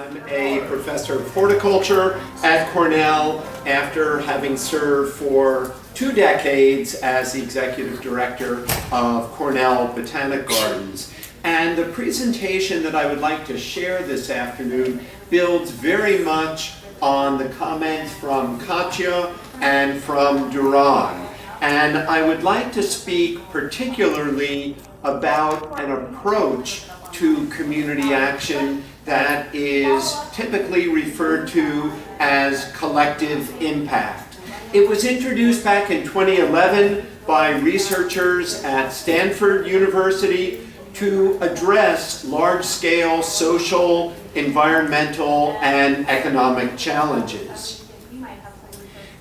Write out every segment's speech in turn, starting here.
I'm a professor of horticulture at Cornell after having served for 2 decades as the executive director of Cornell Botanic Gardens. And the presentation that I would like to share this afternoon builds very much on the comments from Katya and from Duran. And I would like to speak particularly about an approach to community action that is typically referred to as collective impact. It was introduced back in 2011 by researchers at Stanford University to address large-scale social, environmental, and economic challenges.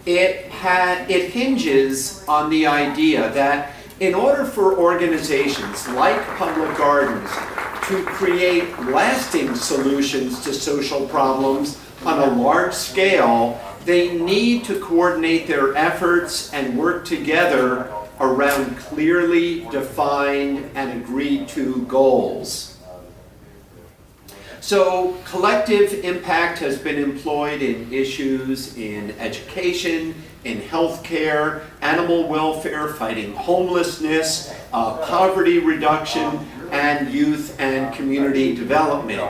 It hinges on the idea that in order for organizations like public gardens to create lasting solutions to social problems on a large scale, they need to coordinate their efforts and work together around clearly defined and agreed to goals. So collective impact has been employed in issues in education, in healthcare, animal welfare, fighting homelessness, poverty reduction, and youth and community development.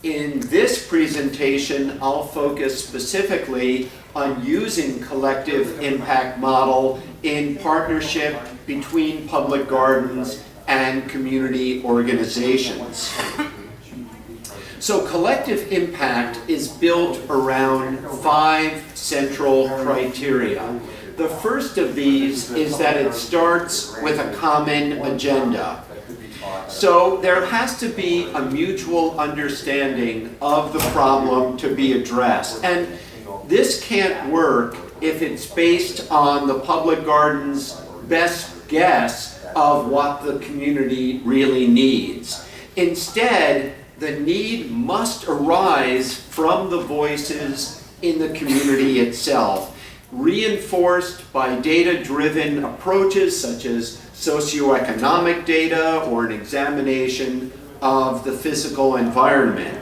In this presentation, I'll focus specifically on using collective impact model in partnership between public gardens and community organizations. So collective impact is built around 5 central criteria. The first of these is that it starts with a common agenda. So there has to be a mutual understanding of the problem to be addressed. And this can't work if it's based on the public garden's best guess of what the community really needs. Instead, the need must arise from the voices in the community itself, reinforced by data-driven approaches such as socioeconomic data or an examination of the physical environment.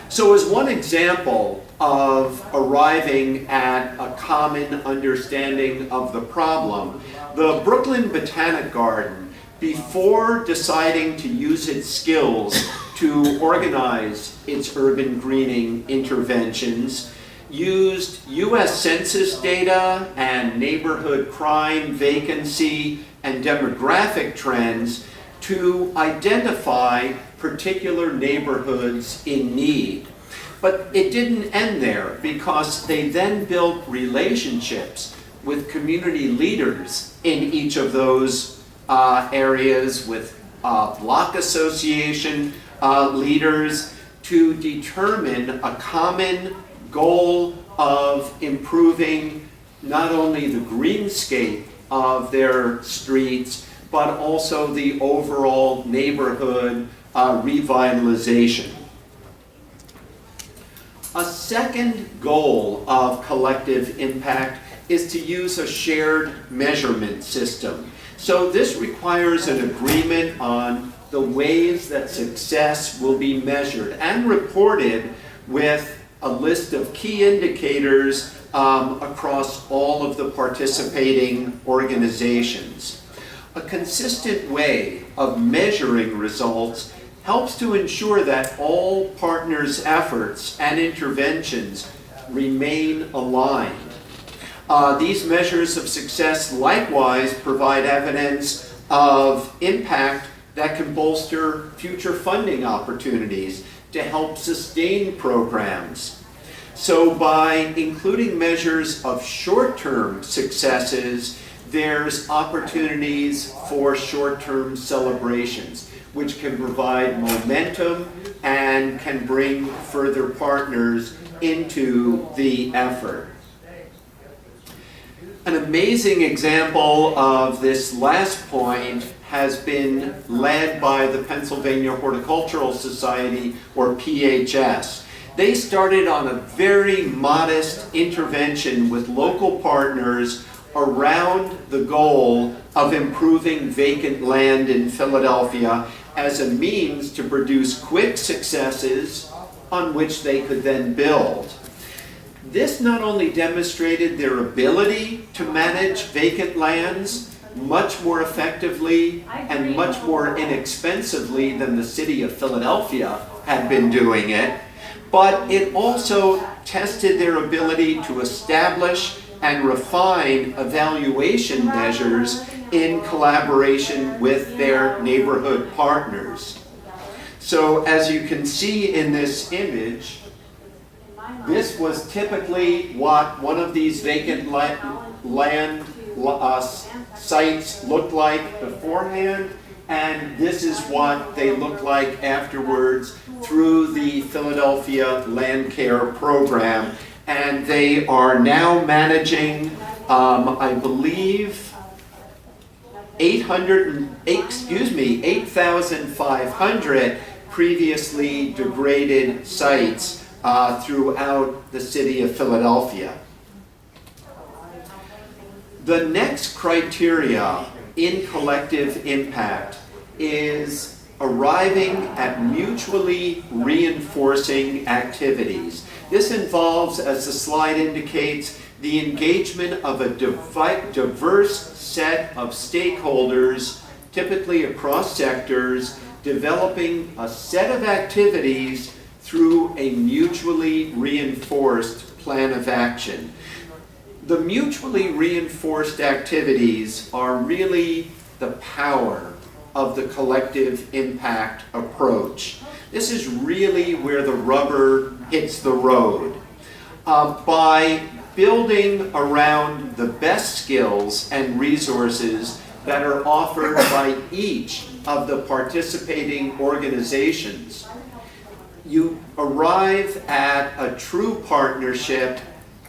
So as one example of arriving at a common understanding of the problem, the Brooklyn Botanic Garden, before deciding to use its skills to organize its urban greening interventions, used U.S. Census data and neighborhood crime, vacancy, and demographic trends to identify particular neighborhoods in need. But it didn't end there, because they then built relationships with community leaders in each of those areas, with block association leaders, to determine a common goal of improving not only the greenscape of their streets, but also the overall neighborhood revitalization. A second goal of collective impact is to use a shared measurement system. So this requires an agreement on the ways that success will be measured and reported, with a list of key indicators across all of the participating organizations. A consistent way of measuring results helps to ensure that all partners' efforts and interventions remain aligned. These measures of success likewise provide evidence of impact that can bolster future funding opportunities to help sustain programs. So by including measures of short-term successes, there's opportunities for short-term celebrations, which can provide momentum and can bring further partners into the effort. An amazing example of this last point has been led by the Pennsylvania Horticultural Society, or PHS. They started on a very modest intervention with local partners around the goal of improving vacant land in Philadelphia as a means to produce quick successes on which they could then build. This not only demonstrated their ability to manage vacant lands much more effectively and much more inexpensively than the city of Philadelphia had been doing it, but it also tested their ability to establish and refine evaluation measures in collaboration with their neighborhood partners. So as you can see in this image, this was typically what one of these vacant land sites looked like beforehand, and this is what they look like afterwards through the Philadelphia Land Care Program. And they are now managing, I believe, 8,500 previously degraded sites throughout the city of Philadelphia. The next criteria in collective impact is arriving at mutually reinforcing activities. This involves, as the slide indicates, the engagement of a diverse set of stakeholders, typically across sectors, developing a set of activities through a mutually reinforced plan of action. The mutually reinforced activities are really the power of the collective impact approach. This is really where the rubber hits the road. By building around the best skills and resources that are offered by each of the participating organizations, you arrive at a true partnership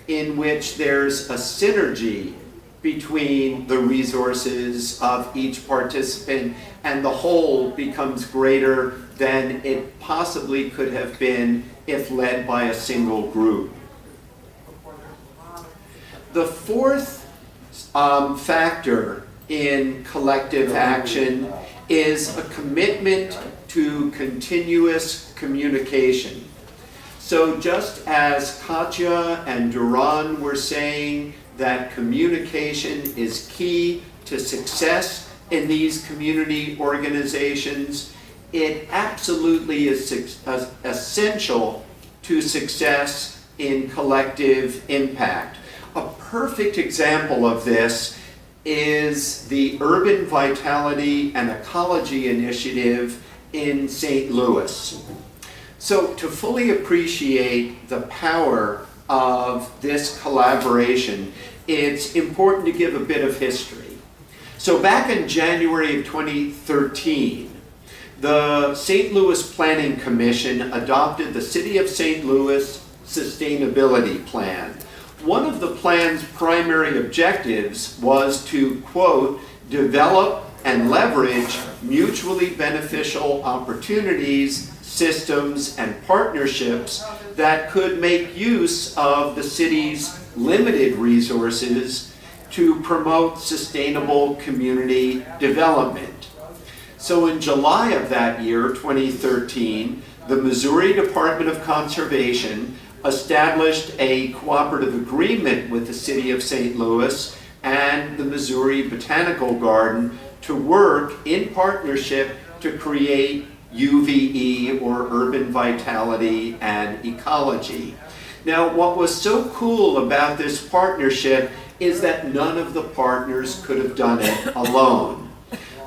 in which there's a synergy between the resources of each participant, and the whole becomes greater than it possibly could have been if led by a single group. The fourth factor in collective action is a commitment to continuous communication. So just as Katya and Duran were saying that communication is key to success in these community organizations, it absolutely is essential to success in collective impact. A perfect example of this is the Urban Vitality and Ecology Initiative in St. Louis. So to fully appreciate the power of this collaboration, it's important to give a bit of history. So back in January of 2013, the St. Louis Planning Commission adopted the City of St. Louis Sustainability Plan. One of the plan's primary objectives was to, quote, develop and leverage mutually beneficial opportunities, systems, and partnerships that could make use of the city's limited resources to promote sustainable community development. So in July of that year, 2013, the Missouri Department of Conservation established a cooperative agreement with the City of St. Louis and the Missouri Botanical Garden to work in partnership to create UVE, or Urban Vitality and Ecology. Now, what was so cool about this partnership is that none of the partners could have done it alone.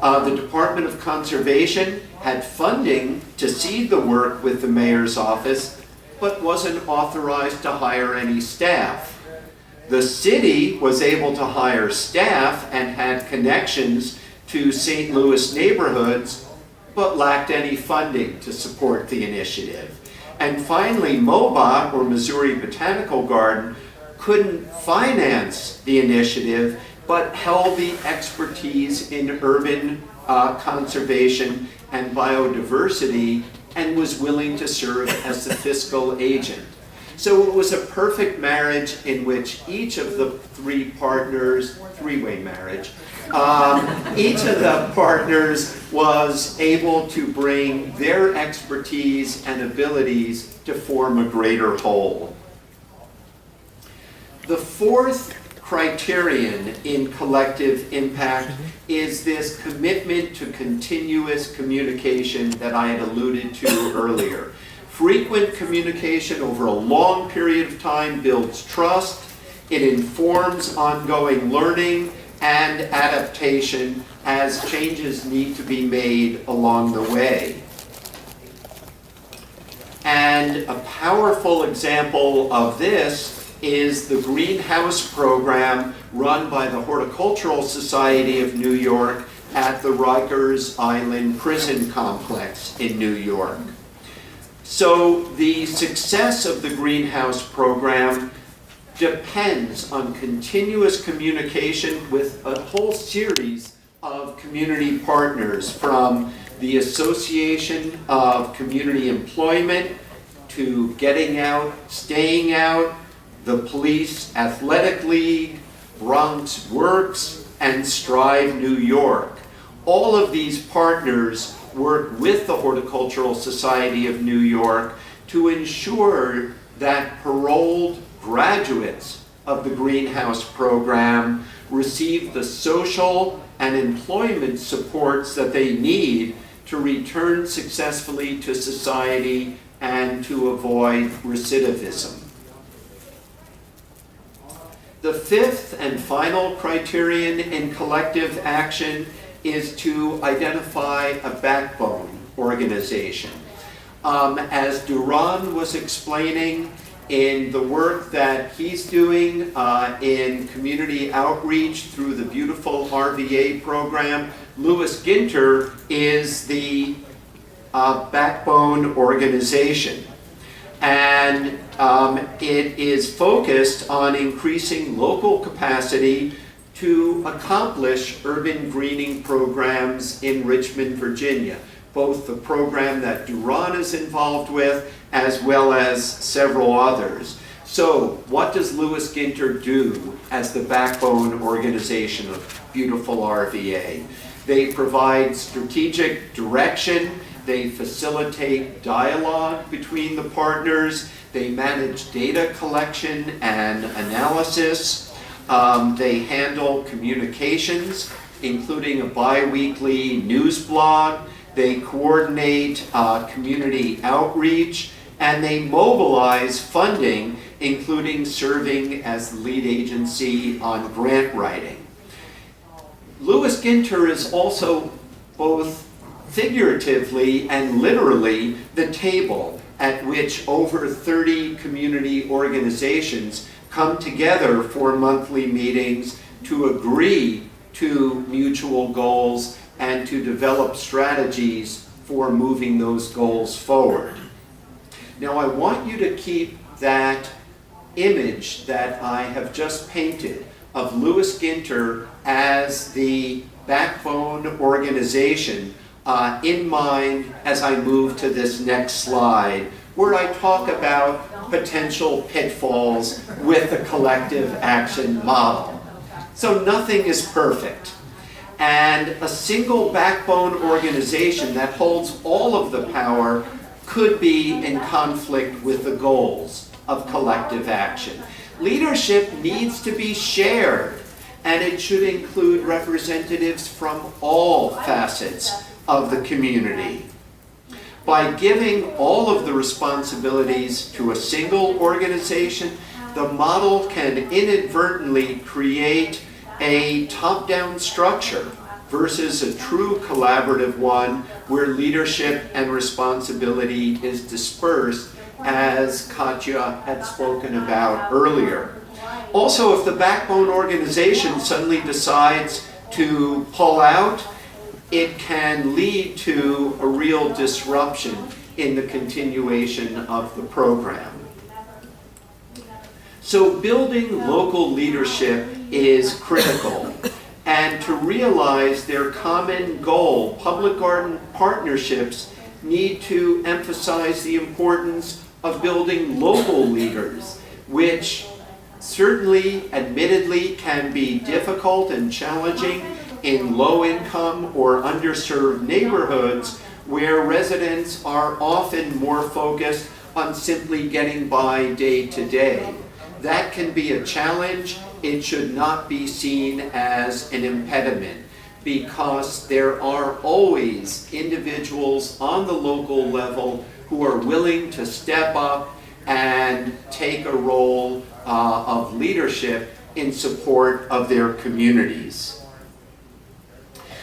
The Department of Conservation had funding to seed the work with the mayor's office, but wasn't authorized to hire any staff. The city was able to hire staff and had connections to St. Louis neighborhoods, but lacked any funding to support the initiative. And finally, MOBOT, or Missouri Botanical Garden, couldn't finance the initiative, but held the expertise in urban conservation and biodiversity and was willing to serve as the fiscal agent. So it was a perfect marriage in which each of the three partners, three-way marriage, each of the partners was able to bring their expertise and abilities to form a greater whole. The fourth criterion in collective impact is this commitment to continuous communication that I had alluded to earlier. Frequent communication over a long period of time builds trust, it informs ongoing learning and adaptation as changes need to be made along the way. And a powerful example of this is the greenhouse program run by the Horticultural Society of New York at the Rikers Island Prison Complex in New York. So the success of the greenhouse program depends on continuous communication with a whole series of community partners, from the Association of Community Employment to Getting Out, Staying Out, the Police Athletic League, Bronx Works, and Strive New York. All of these partners work with the Horticultural Society of New York to ensure that paroled graduates of the greenhouse program receive the social and employment supports that they need to return successfully to society and to avoid recidivism. The fifth and final criterion in collective action is to identify a backbone organization. As Duran was explaining in the work that he's doing in community outreach through the beautiful RVA program, Louis Ginter is the backbone organization. And it is focused on increasing local capacity to accomplish urban greening programs in Richmond, Virginia, both the program that Duran is involved with as well as several others. So what does Louis Ginter do as the backbone organization of beautiful RVA? They provide strategic direction, they facilitate dialogue between the partners, they manage data collection and analysis, they handle communications, including a bi-weekly news blog, they coordinate community outreach, and they mobilize funding, including serving as the lead agency on grant writing. Louis Ginter is also both figuratively and literally the table at which over 30 community organizations come together for monthly meetings to agree to mutual goals and to develop strategies for moving those goals forward. Now, I want you to keep that image that I have just painted of Louis Ginter as the backbone organization in mind as I move to this next slide, where I talk about potential pitfalls with the collective action model. So nothing is perfect. And a single backbone organization that holds all of the power could be in conflict with the goals of collective action. Leadership needs to be shared, and it should include representatives from all facets of the community. By giving all of the responsibilities to a single organization, the model can inadvertently create a top-down structure versus a true collaborative one where leadership and responsibility is dispersed, as Katja had spoken about earlier. Also, if the backbone organization suddenly decides to pull out, it can lead to a real disruption in the continuation of the program. So building local leadership is critical. And to realize their common goal, public garden partnerships need to emphasize the importance of building local leaders, which certainly, admittedly, can be difficult and challenging in low-income or underserved neighborhoods where residents are often more focused on simply getting by day to day. That can be a challenge. It should not be seen as an impediment, because there are always individuals on the local level who are willing to step up and take a role of leadership in support of their communities.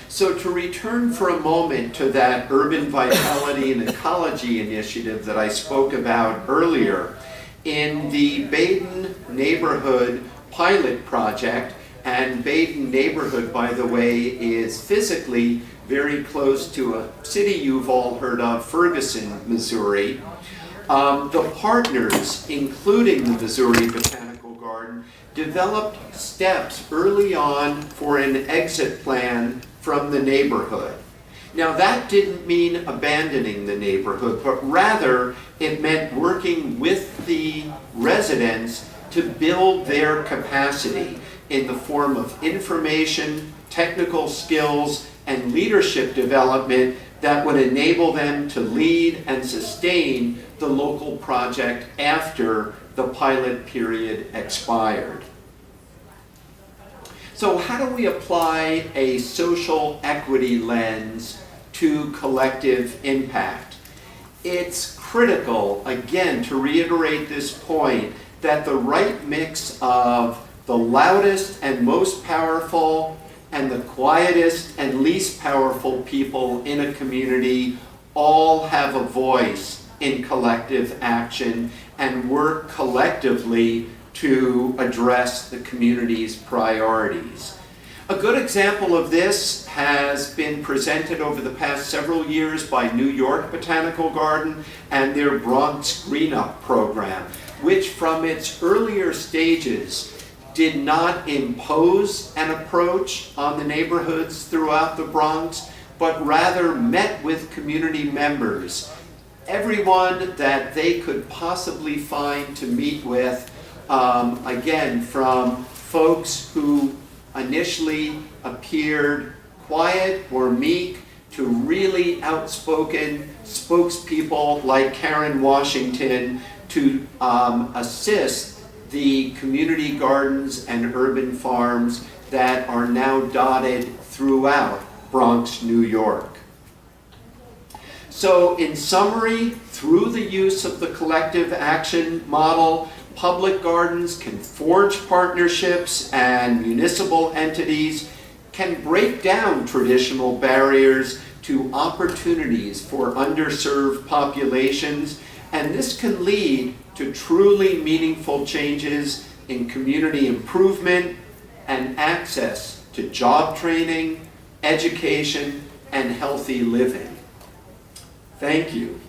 So to return for a moment to that urban vitality and ecology initiative that I spoke about earlier, in the Baden neighborhood pilot project, and Baden neighborhood, by the way, is physically very close to a city you've all heard of, Ferguson, Missouri. The partners, including the Missouri Botanical Garden, developed steps early on for an exit plan from the neighborhood. Now, that didn't mean abandoning the neighborhood, but rather it meant working with the residents to build their capacity in the form of information, technical skills, and leadership development that would enable them to lead and sustain the local project after the pilot period expired. So how do we apply a social equity lens to collective impact? It's critical, again, to reiterate this point, that the right mix of the loudest and most powerful and the quietest and least powerful people in a community all have a voice in collective action and work collectively to address the community's priorities. A good example of this has been presented over the past several years by New York Botanical Garden and their Bronx Green Up program, which from its earlier stages did not impose an approach on the neighborhoods throughout the Bronx, but rather met with community members, everyone that they could possibly find to meet with, again, from folks who initially appeared quiet or meek to really outspoken spokespeople like Karen Washington to assist the community gardens and urban farms that are now dotted throughout Bronx, New York. So in summary, through the use of the collective action model, public gardens can forge partnerships and municipal entities can break down traditional barriers to opportunities for underserved populations, and this can lead to truly meaningful changes in community improvement and access to job training, education, and healthy living. Thank you.